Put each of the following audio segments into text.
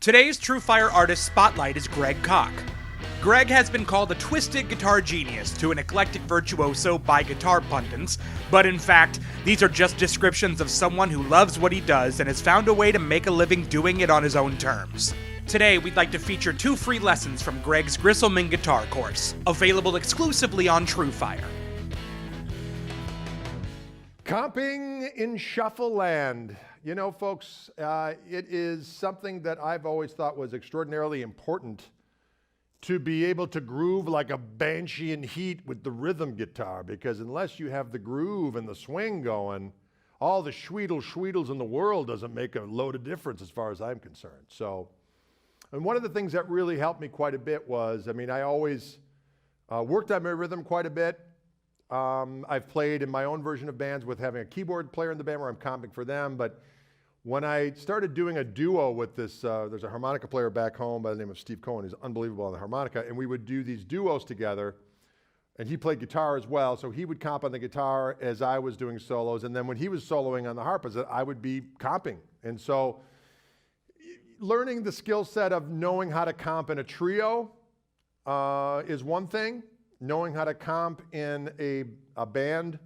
Today's TrueFire artist spotlight is Greg Koch. Greg has been called a twisted guitar genius to an eclectic virtuoso by guitar pundits, but in fact, these are just descriptions of someone who loves what he does and has found a way to make a living doing it on his own terms. Today, we'd like to feature 2 free lessons from Greg's Grisselman guitar course, available exclusively on TrueFire. Comping in shuffle land. You know, folks, it is something that I've always thought was extraordinarily important to be able to groove like a banshee in heat with the rhythm guitar, because unless you have the groove and the swing going, all the schweedles in the world doesn't make a load of difference as far as I'm concerned. So, and one of the things that really helped me quite a bit was, I always worked on my rhythm quite a bit. I've played in my own version of bands with having a keyboard player in the band where I'm comping for them, but when I started doing a duo with this, there's a harmonica player back home by the name of Steve Cohen, who's unbelievable on the harmonica, and we would do these duos together, and he played guitar as well, so he would comp on the guitar as I was doing solos, and then when he was soloing on the harp, I would be comping. And so learning the skill set of knowing how to comp in a trio is one thing. Knowing how to comp in a band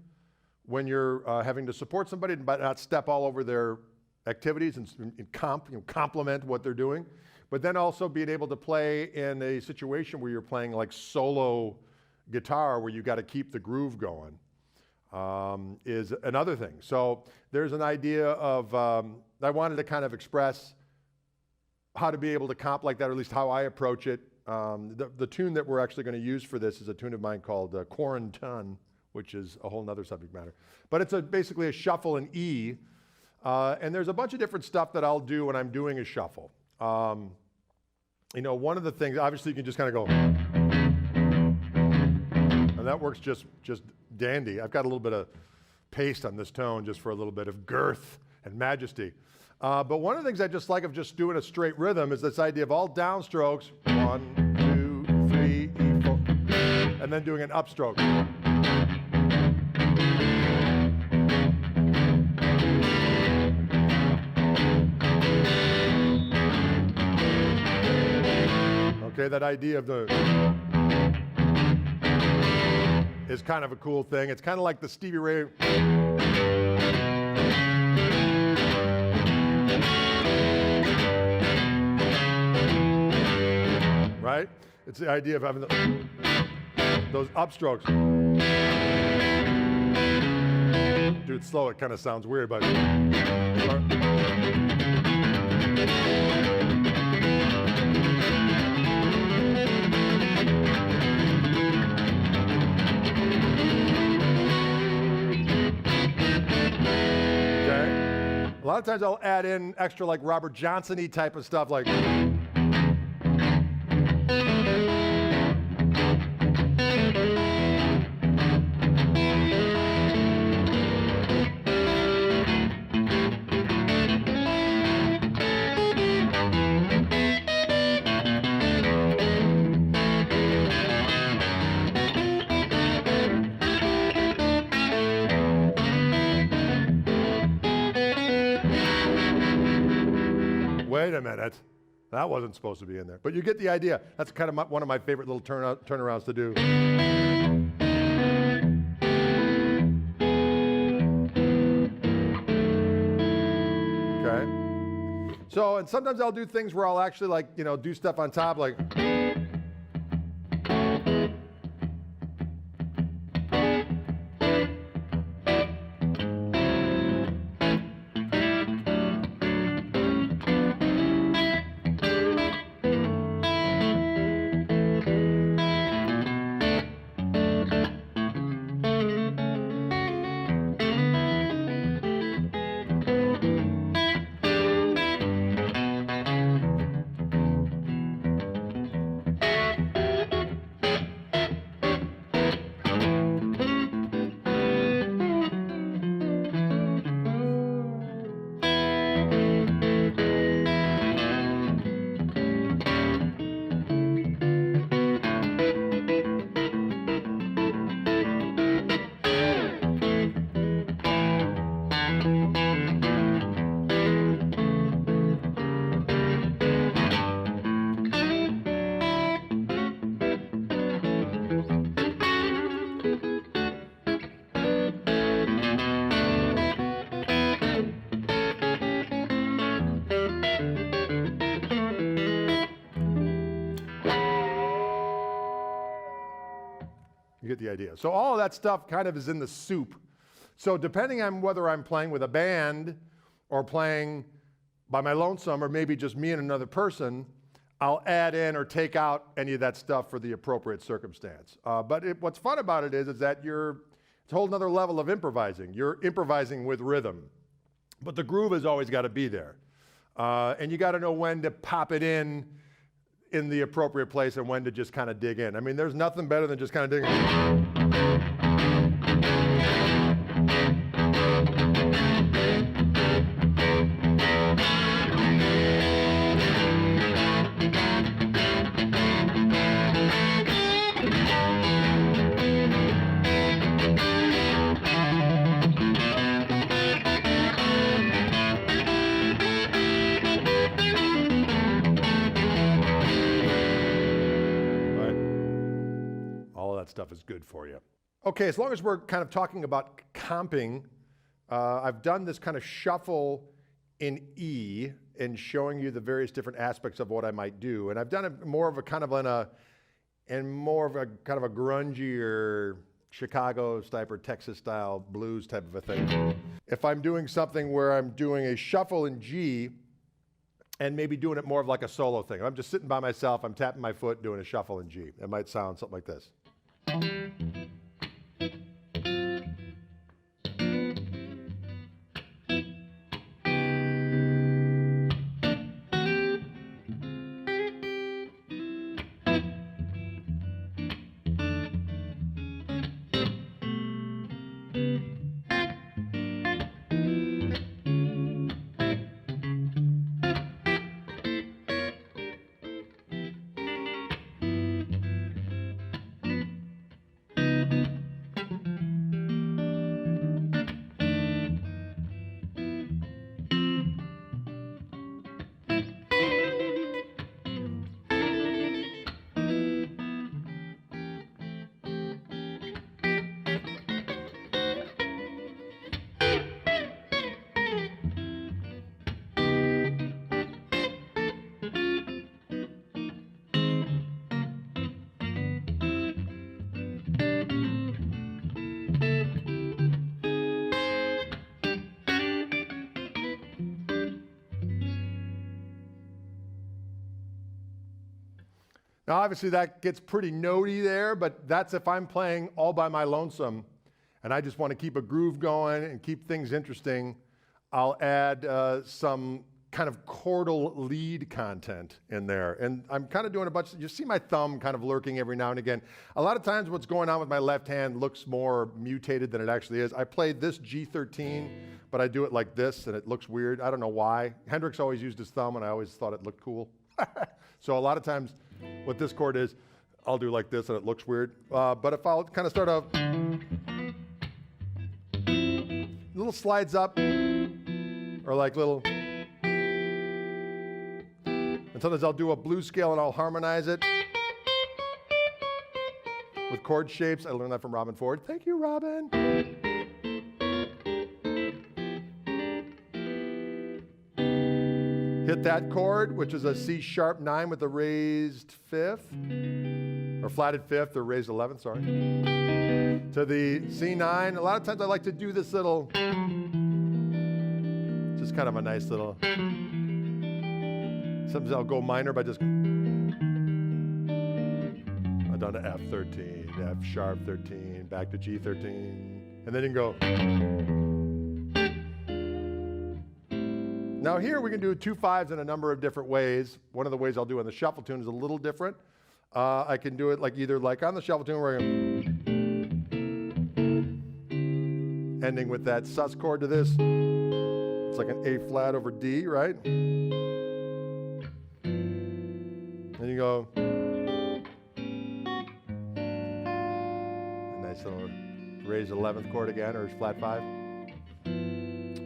when you're having to support somebody but not step all over their activities and complement what they're doing. But then also being able to play in a situation where you're playing like solo guitar where you got to keep the groove going is another thing. So there's an idea of, I wanted to kind of express how to be able to comp like that, or at least how I approach it. The tune that we're actually going to use for this is a tune of mine called Quarantun, which is a whole nother subject matter. But it's basically a shuffle in E, and there's a bunch of different stuff that I'll do when I'm doing a shuffle. One of the things, obviously you can just kind of go, and that works just dandy. I've got a little bit of paste on this tone just for a little bit of girth and majesty. But one of the things I just like of just doing a straight rhythm is this idea of all downstrokes, 1, 2, 3, E, 4, and then doing an upstroke. Okay, that idea of the is kind of a cool thing. It's kind of like the Stevie Ray. Right? It's the idea of having those upstrokes. Dude, slow, it kind of sounds weird, but. Okay. A lot of times I'll add in extra like Robert Johnson-y type of stuff like. Wait a minute, that wasn't supposed to be in there. But you get the idea. That's kind of one of my favorite little turnarounds to do. Okay. So, and sometimes I'll do things where I'll actually do stuff on top like. get the idea. So all of that stuff kind of is in the soup. So depending on whether I'm playing with a band or playing by my lonesome or maybe just me and another person, I'll add in or take out any of that stuff for the appropriate circumstance. But what's fun about it is that it's a whole nother level of improvising. You're improvising with rhythm. But the groove has always got to be there. And you got to know when to pop it in the appropriate place and when to just kind of dig in. I mean, there's nothing better than just kind of digging in. Stuff is good for you. Okay, as long as we're kind of talking about comping, I've done this kind of shuffle in E and showing you the various different aspects of what I might do. And I've done it more of a kind of more of a kind of a grungier Chicago type or Texas style blues type of a thing. If I'm doing something where I'm doing a shuffle in G and maybe doing it more of like a solo thing. I'm just sitting by myself, I'm tapping my foot, doing a shuffle in G. It might sound something like this. Now, obviously, that gets pretty notey there, but that's if I'm playing all by my lonesome and I just want to keep a groove going and keep things interesting. I'll add some kind of chordal lead content in there. And I'm kind of doing a bunch, you see my thumb kind of lurking every now and again. A lot of times what's going on with my left hand looks more mutated than it actually is. I played this G13, but I do it like this and it looks weird. I don't know why. Hendrix always used his thumb and I always thought it looked cool. So a lot of times what this chord is, I'll do like this and it looks weird. But if I'll kind of start off, little slides up, or like little, and sometimes I'll do a blues scale and I'll harmonize it with chord shapes. I learned that from Robin Ford. Thank you, Robin. Hit that chord, which is a C sharp 9 with a raised fifth, or flatted fifth, or raised 11th, sorry. To the C9. A lot of times I like to do this little, just kind of a nice little, sometimes I'll go minor by just, I'm down to F13, F sharp 13, back to G13, and then you can go. Now here we can do 2 5s in a number of different ways. One of the ways I'll do on the shuffle tune is a little different. I can do it like either like on the shuffle tune where I'm ending with that sus chord to this. It's like an A flat over D, right? And you go. A nice little raised 11th chord again, or flat 5.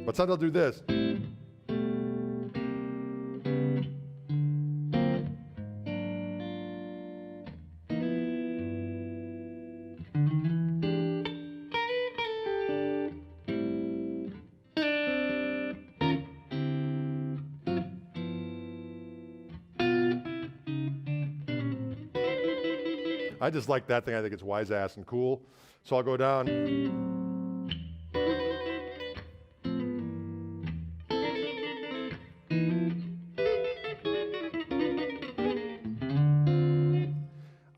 But sometimes I'll do this. I just like that thing. I think it's wise ass and cool. So I'll go down.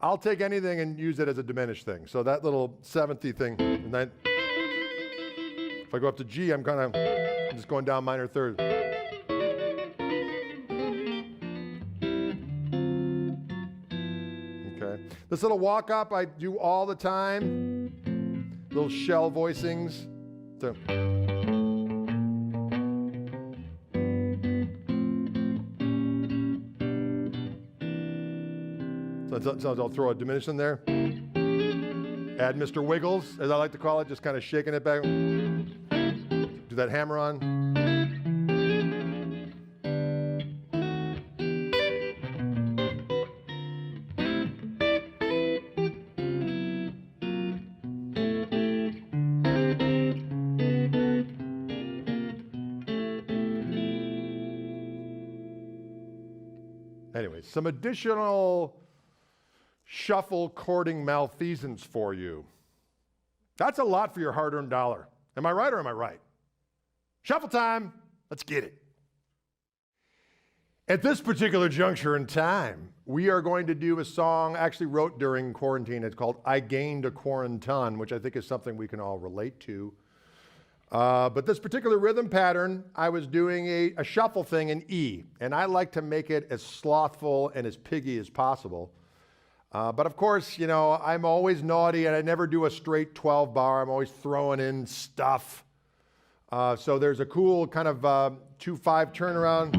I'll take anything and use it as a diminished thing. So that little 7th thing, and then if I go up to G, I'm just going down minor third. Okay. This little walk up I do all the time. Little shell voicings. So. So I'll throw a diminished in there. Add Mr. Wiggles, as I like to call it, just kind of shaking it back. Do that hammer on. Anyway, some additional shuffle chording malfeasance for you. That's a lot for your hard-earned dollar. Am I right or am I right? Shuffle time. Let's get it. At this particular juncture in time, we are going to do a song I actually wrote during quarantine. It's called I Gained a Quaranton, which I think is something we can all relate to. But this particular rhythm pattern, I was doing a shuffle thing in E, and I like to make it as slothful and as piggy as possible. But of course, you know, I'm always naughty and I never do a straight 12 bar. I'm always throwing in stuff. So there's a cool kind of 2-5 turnaround.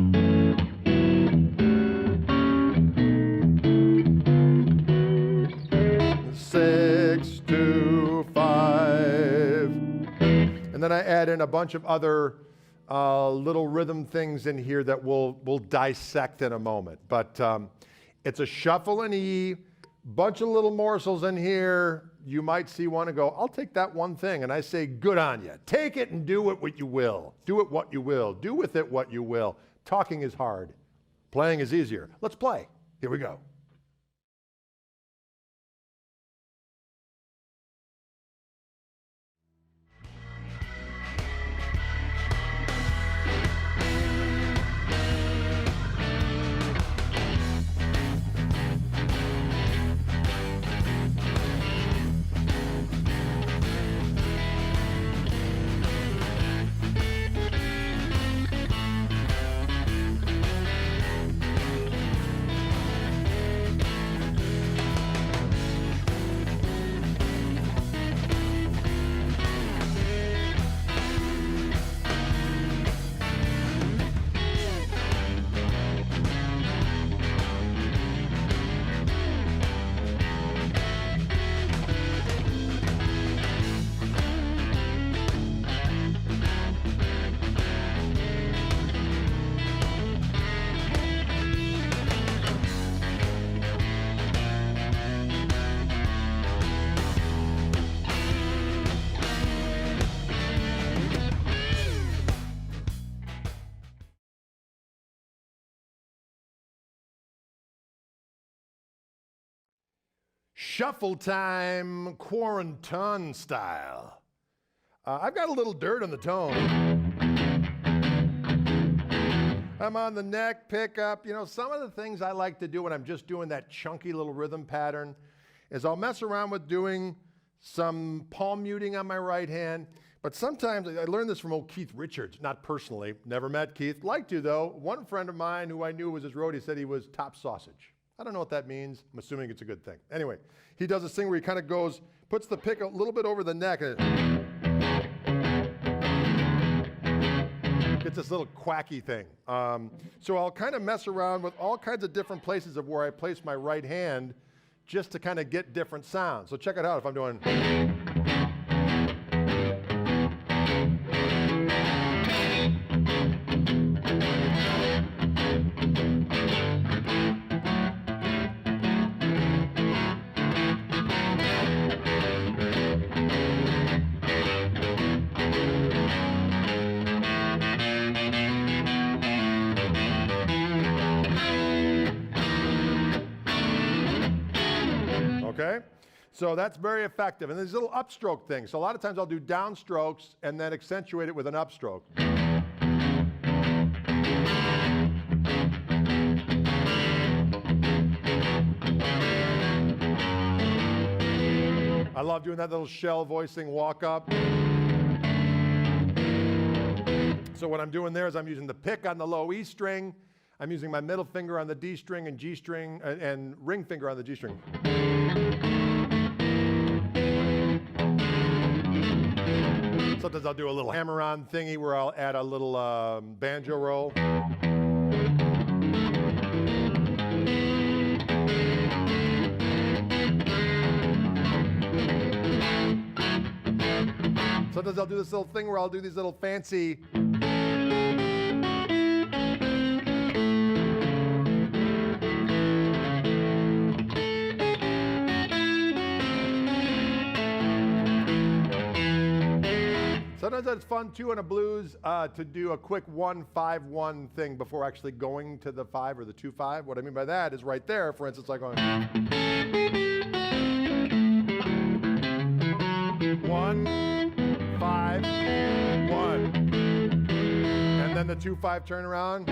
6, 2, 5. And then I add in a bunch of other little rhythm things in here that we'll dissect in a moment. But it's a shuffle in E. Bunch of little morsels in here. You might see one and go, I'll take that one thing. And I say, good on you. Take it and do it what you will. Do it what you will. Do with it what you will. Talking is hard. Playing is easier. Let's play. Here we go. Shuffle time, quaranton style. I've got a little dirt on the tone. I'm on the neck, pickup. You know, some of the things I like to do when I'm just doing that chunky little rhythm pattern is I'll mess around with doing some palm muting on my right hand. But sometimes, I learned this from old Keith Richards, not personally, never met Keith. Like to though. One friend of mine who I knew was his roadie said he was top sausage. I don't know what that means. I'm assuming it's a good thing. Anyway, he does this thing where he kind of goes, puts the pick a little bit over the neck, and gets this little quacky thing. So I'll kind of mess around with all kinds of different places of where I place my right hand just to kind of get different sounds. So check it out if I'm doing. okay? So that's very effective. And there's little upstroke things. So a lot of times I'll do downstrokes and then accentuate it with an upstroke. I love doing that little shell voicing walk up. So what I'm doing there is I'm using the pick on the low E string. I'm using my middle finger on the D string and G string and ring finger on the G string. Sometimes I'll do a little hammer-on thingy where I'll add a little banjo roll. Sometimes I'll do this little thing where I'll do these little fancy Sometimes it's fun too in a blues to do a quick 1-5-1 thing before actually going to the 5 or the 2-5. What I mean by that is right there, for instance, like on 1, 5, 1, and then the 2-5 turnaround.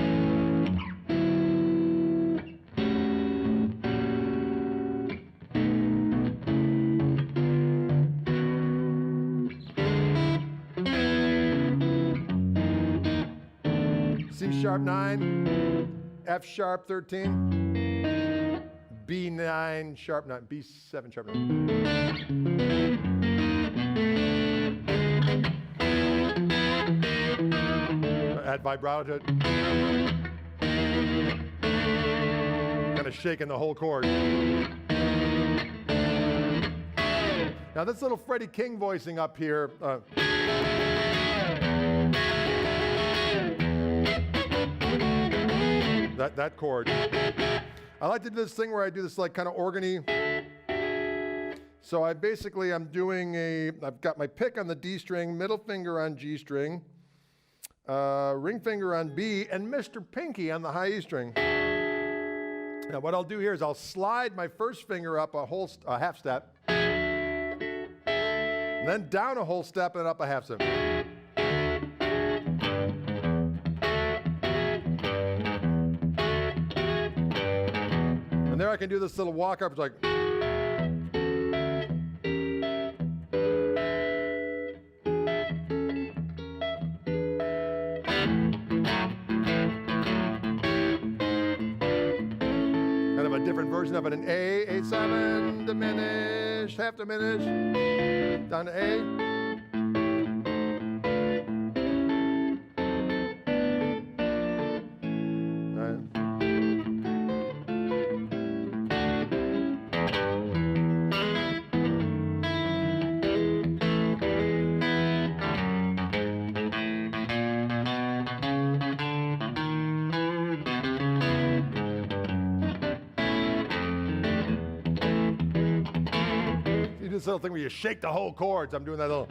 C sharp 9, F sharp 13, B9 sharp 9, B7 sharp 9. Add vibrato. Kind of shaking the whole chord. Now this little Freddie King voicing up here. That chord. I like to do this thing where I do this like kind of organy. So I'm doing I've got my pick on the D string, middle finger on G string, ring finger on B, and Mr. Pinky on the high E string. Now what I'll do here is I'll slide my first finger up a half step, and then down a whole step and up a half step. And there I can do this little walk up, it's like. Kind of a different version of it, an A7, diminished, half diminished, down to A. This little thing where you shake the whole chords. I'm doing that little.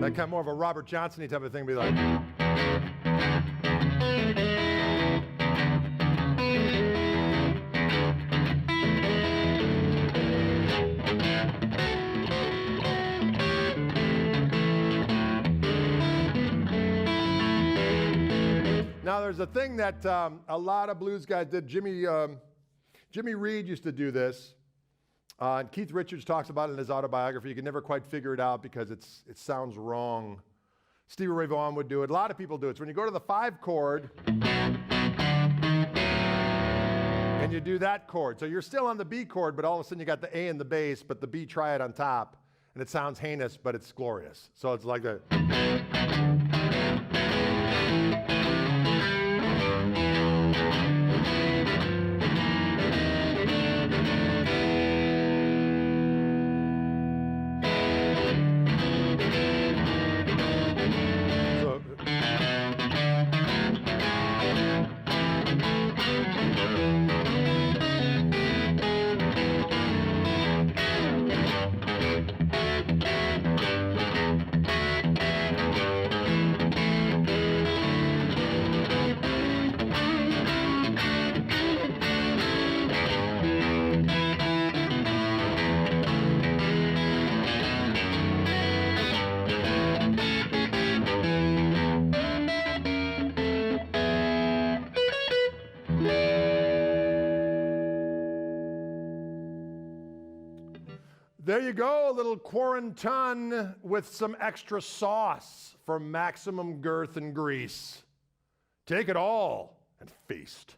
That kind of more of a Robert Johnson-y type of thing. Be like. Now there's a thing that a lot of blues guys did. Jimmy Reed used to do this. And Keith Richards talks about it in his autobiography. You can never quite figure it out because it sounds wrong. Stevie Ray Vaughan would do it. A lot of people do it. So when you go to the 5 chord, and you do that chord. So you're still on the B chord, but all of a sudden you got the A in the bass, but the B triad on top. And it sounds heinous, but it's glorious. So it's like that. There you go, a little quaranton with some extra sauce for maximum girth and grease. Take it all and feast.